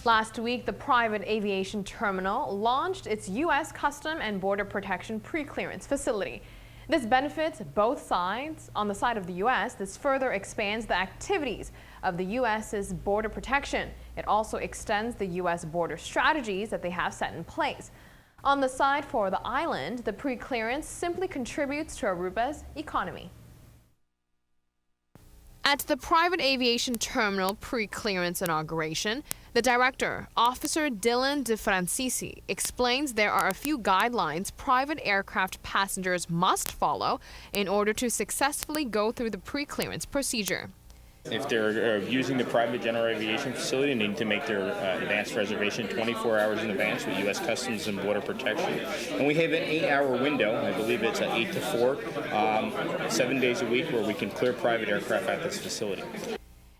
Last week, the private aviation terminal launched its U.S. Custom and Border Protection pre-clearance facility. This benefits both sides. On the side of the U.S., this further expands the activities of the U.S.'s border protection. It also extends the U.S. border strategies that they have set in place. On the side for the island, the pre-clearance simply contributes to Aruba's economy. At the private aviation terminal pre-clearance inauguration, the director, Officer Dylan De Francisi, explains there are a few guidelines private aircraft passengers must follow in order to successfully go through the pre-clearance procedure. If they're using the private general aviation facility, they need to make their advance reservation 24 hours in advance with U.S. Customs and Border Protection. And we have an 8-hour window, I believe it's 8 to 4, 7 days a week, where we can clear private aircraft at this facility.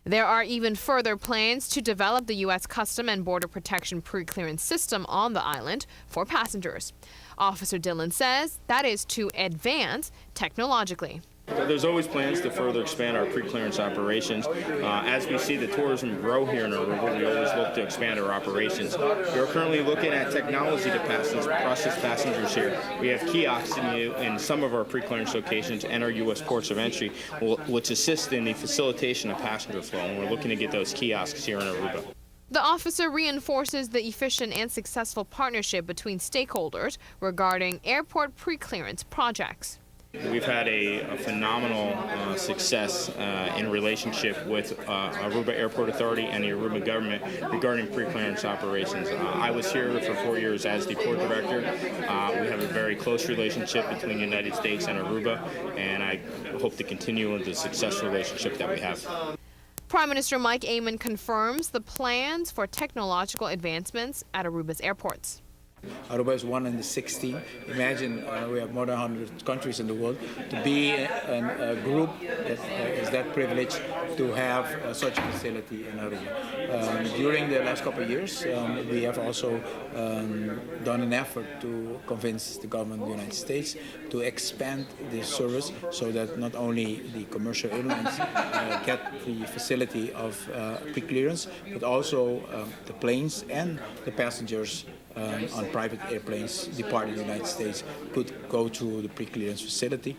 There are even further plans to develop the U.S. Custom and Border Protection pre-clearance system on the island for passengers. Officer Dillon says that is to advance technologically. There's always plans to further expand our pre-clearance operations. As we see the tourism grow here in Aruba, we always look to expand our operations. We're currently looking at technology to process passengers here. We have kiosks in some of our pre-clearance locations and our U.S. ports of entry, which assist in the facilitation of passenger flow, and we're looking to get those kiosks here in Aruba. The officer reinforces the efficient and successful partnership between stakeholders regarding airport pre-clearance projects. We've had a phenomenal success in relationship with Aruba Airport Authority and the Aruba government regarding pre-clearance operations. I was here for 4 years as the port director. We have a very close relationship between the United States and Aruba, and I hope to continue the successful relationship that we have. Prime Minister Mike Amon confirms the plans for technological advancements at Aruba's airports. Aruba is one in the 16. Imagine we have more than 100 countries in the world. To be a group that is that privileged to have such a facility in Aruba. During the last couple of years, we have also done an effort to convince the government of the United States to expand this service so that not only the commercial airlines get the facility of pre-clearance, but also the planes and the passengers on private airplanes departing the United States could go through the pre-clearance facility.